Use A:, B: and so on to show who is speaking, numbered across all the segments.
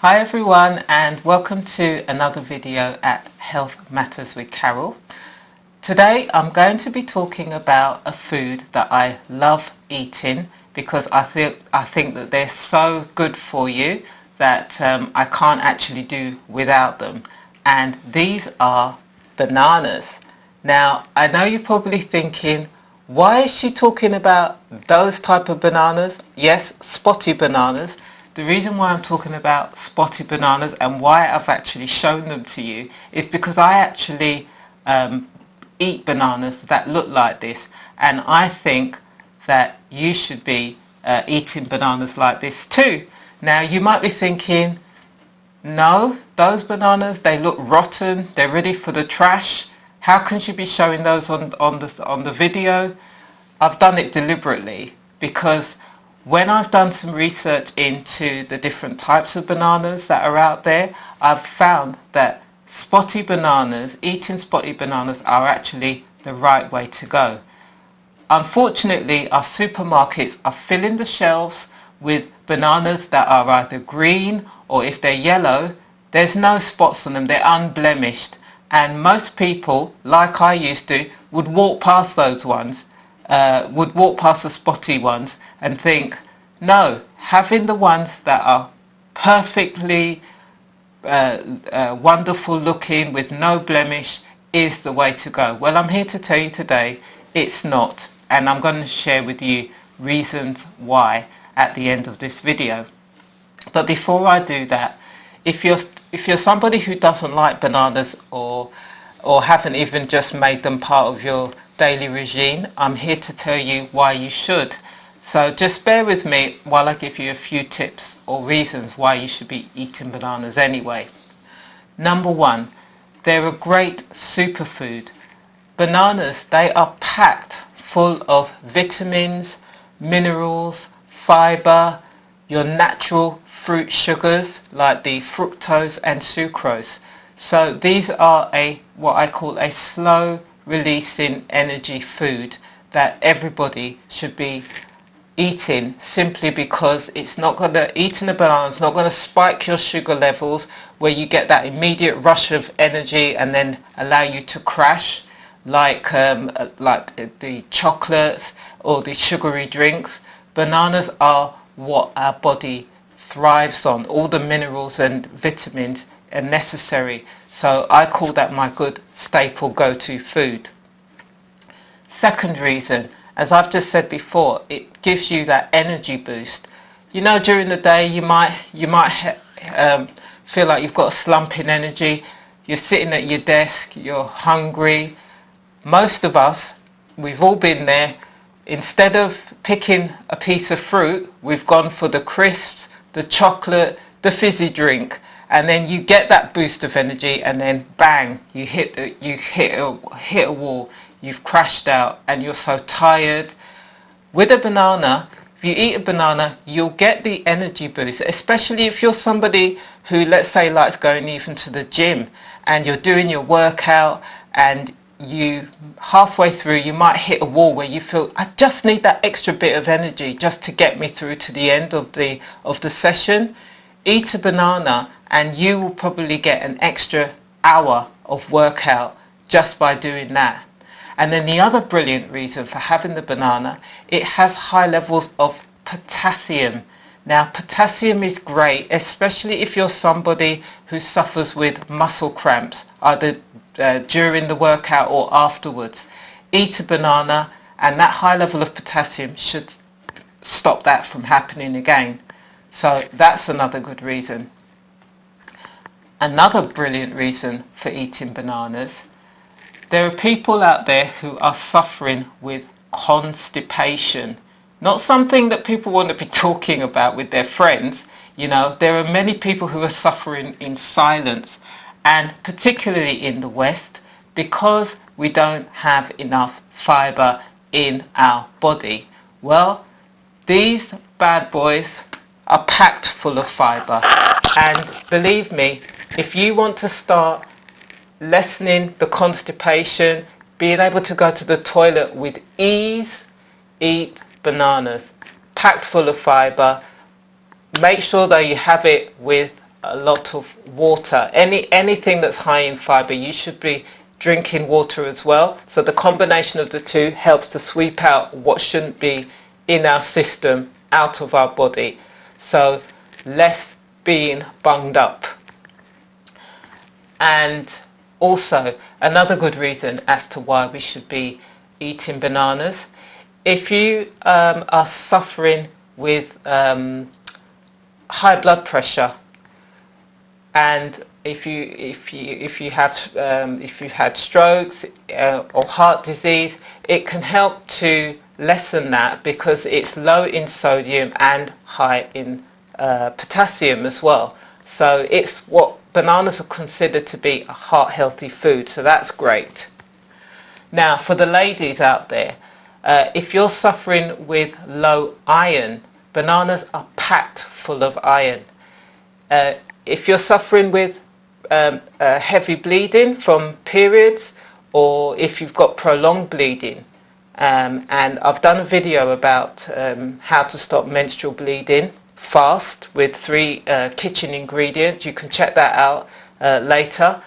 A: Hi everyone, and welcome to another video at Health Matters with Carol. Today I'm going to be talking about a food that I love eating because I think that they're so good for you that I can't actually do without them, and these are bananas. Now I know you're probably thinking, why is she talking about those type of bananas? Yes, spotty bananas. The reason why I'm talking about spotty bananas and why I've actually shown them to you is because I actually eat bananas that look like this, and I think that you should be eating bananas like this too. Now you might be thinking, no, those bananas, they look rotten, they're ready for the trash. How can she be showing those on the video? I've done it deliberately because when I've done some research into the different types of bananas that are out there, I've found that eating spotty bananas are actually the right way to go. Unfortunately, our supermarkets are filling the shelves with bananas that are either green, or if they're yellow, there's no spots on them, they're unblemished. And most people, like I used to, would walk past those ones, would walk past the spotty ones and think, no, having the ones that are perfectly wonderful looking with no blemish is the way to go. Well, I'm here to tell you today it's not, and I'm going to share with you reasons why at the end of this video. But before I do that, if you're somebody who doesn't like bananas or haven't even just made them part of your daily regime, I'm here to tell you why you should. So just bear with me while I give you a few tips or reasons why you should be eating bananas anyway. Number one, they're a great superfood. Bananas, they are packed full of vitamins, minerals, fibre, your natural fruit sugars like the fructose and sucrose. So these are what I call a slow releasing energy food that everybody should be eating, simply because eating a banana is not going to spike your sugar levels where you get that immediate rush of energy and then allow you to crash like the chocolates or the sugary drinks. Bananas are what our body thrives on. All the minerals and vitamins are necessary. So I call that my good staple go-to food. Second reason, as I've just said before, it gives you that energy boost. You know, during the day you might feel like you've got a slump in energy. You're sitting at your desk, you're hungry. Most of us, we've all been there. Instead of picking a piece of fruit, we've gone for the crisps, the chocolate, the fizzy drink, and then you get that boost of energy, and then bang, you hit a wall. You've crashed out and you're so tired. With a banana, if you eat a banana, you'll get the energy boost, especially if you're somebody who, let's say, likes going even to the gym and you're doing your workout and you halfway through you might hit a wall where you feel, I just need that extra bit of energy just to get me through to the end of the session. Eat a banana and you will probably get an extra hour of workout just by doing that. And then the other brilliant reason for having the banana, it has high levels of potassium. Now potassium is great, especially if you're somebody who suffers with muscle cramps, either during the workout or afterwards. Eat a banana and that high level of potassium should stop that from happening again. So that's another good reason. Another brilliant reason for eating bananas, there are people out there who are suffering with constipation. Not something that people want to be talking about with their friends. You know, there are many people who are suffering in silence, and particularly in the West, because we don't have enough fibre in our body. Well, these bad boys are packed full of fibre, and believe me, if you want to start lessening the constipation, being able to go to the toilet with ease, eat bananas. Packed full of fibre. Make sure that you have it with a lot of water. Anything that's high in fibre, you should be drinking water as well. So the combination of the two helps to sweep out what shouldn't be in our system out of our body. So less being bunged up. And also another good reason as to why we should be eating bananas. If you are suffering with high blood pressure, and if you've had strokes or heart disease, it can help to lessen that because it's low in sodium and high in potassium as well. So it's what bananas are considered to be a heart healthy food, so that's great. Now for the ladies out there, if you're suffering with low iron, bananas are packed full of iron. If you're suffering with heavy bleeding from periods, or if you've got prolonged bleeding, and I've done a video about how to stop menstrual bleeding fast with 3 kitchen ingredients. You can check that out later.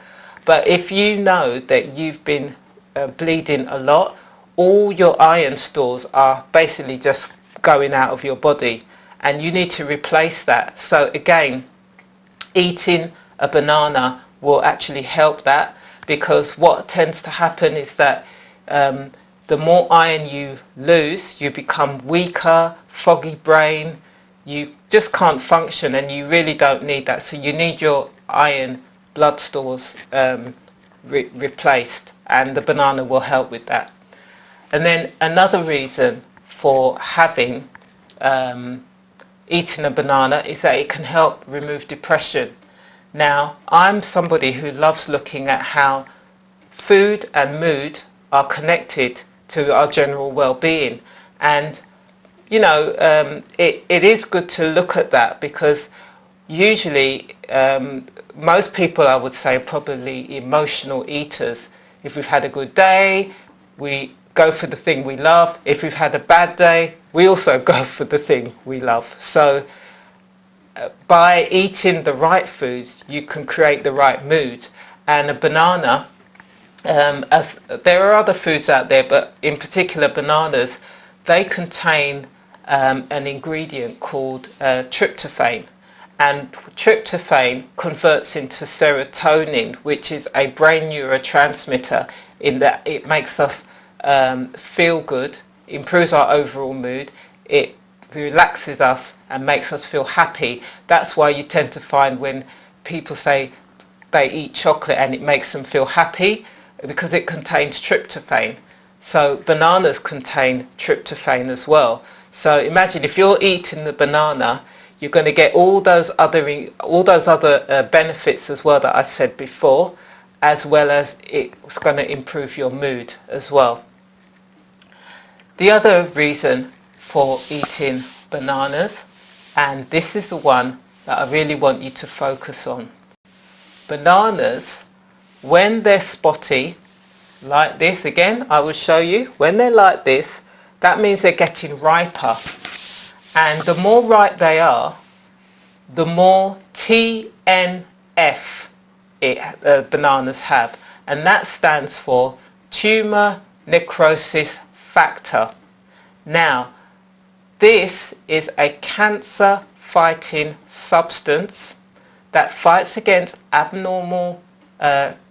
A: But if you know that you've been bleeding a lot, all your iron stores are basically just going out of your body, and you need to replace that. So again, eating a banana will actually help that, because what tends to happen is that the more iron you lose, you become weaker, foggy brain, you just can't function, and you really don't need that. So you need your iron blood stores replaced, and the banana will help with that. And then another reason for having eating a banana is that it can help remove depression. Now, I'm somebody who loves looking at how food and mood are connected to our general well-being, and you know, it is good to look at that, because usually most people, I would say, are probably emotional eaters. If we've had a good day, we go for the thing we love. If we've had a bad day, we also go for the thing we love. So by eating the right foods, you can create the right mood. And a banana, as there are other foods out there, but in particular bananas, they contain an ingredient called tryptophan. And tryptophan converts into serotonin, which is a brain neurotransmitter, in that it makes us feel good, improves our overall mood, it relaxes us and makes us feel happy. That's why you tend to find when people say they eat chocolate and it makes them feel happy, because it contains tryptophan. So bananas contain tryptophan as well. So imagine if you're eating the banana, you're going to get all those other benefits as well that I said before, as well as it's going to improve your mood as well. The other reason for eating bananas, and this is the one that I really want you to focus on. Bananas, when they're spotty, like this, again, I will show you, when they're like this, that means they're getting riper. And the more ripe they are, the more TNF bananas have. And that stands for tumor necrosis factor. Now, this is a cancer-fighting substance that fights against abnormal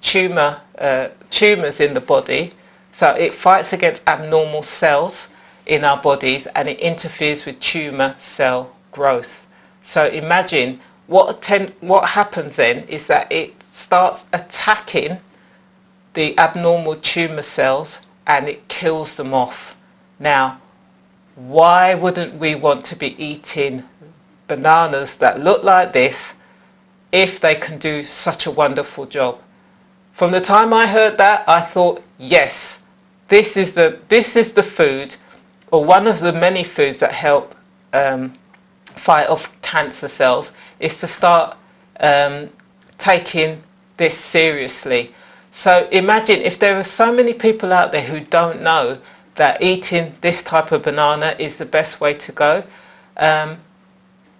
A: tumours in the body. So it fights against abnormal cells in our bodies, and it interferes with tumour cell growth. So imagine what happens then is that it starts attacking the abnormal tumour cells and it kills them off. Now, why wouldn't we want to be eating bananas that look like this if they can do such a wonderful job? From the time I heard that, I thought, yes, this is the food, or one of the many foods that help fight off cancer cells, is to start taking this seriously. So imagine if there are so many people out there who don't know that eating this type of banana is the best way to go. To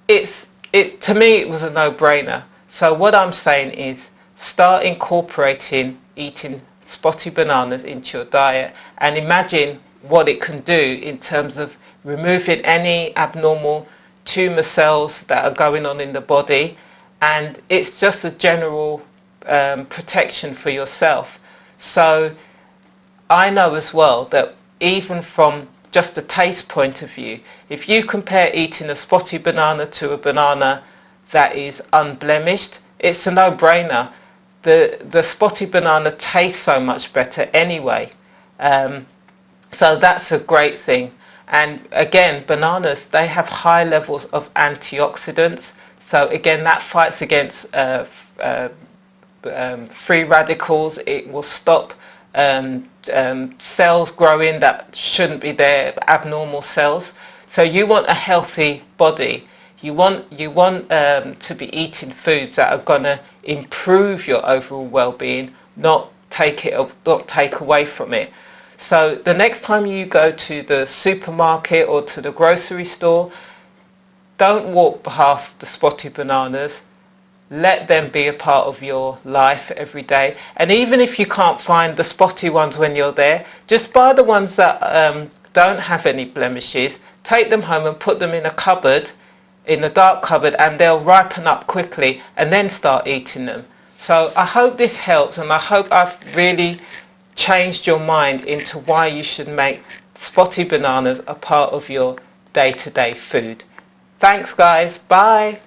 A: me, it was a no-brainer. So what I'm saying is start incorporating eating spotty bananas into your diet, and imagine what it can do in terms of removing any abnormal tumour cells that are going on in the body, and it's just a general protection for yourself. So I know as well that even from just a taste point of view, if you compare eating a spotty banana to a banana that is unblemished, it's a no-brainer. The spotty banana tastes so much better anyway. So that's a great thing. And again, bananas, they have high levels of antioxidants. So again, that fights against free radicals. It will stop cells growing that shouldn't be there, abnormal cells. So you want a healthy body. You want to be eating foods that are going to improve your overall well-being, not take away from it. So the next time you go to the supermarket or to the grocery store, don't walk past the spotty bananas. Let them be a part of your life every day. And even if you can't find the spotty ones when you're there, just buy the ones that don't have any blemishes, take them home and put them in a cupboard, in a dark cupboard, and they'll ripen up quickly, and then start eating them. So I hope this helps, and I hope I've really changed your mind into why you should make spotty bananas a part of your day-to-day food. Thanks guys, bye.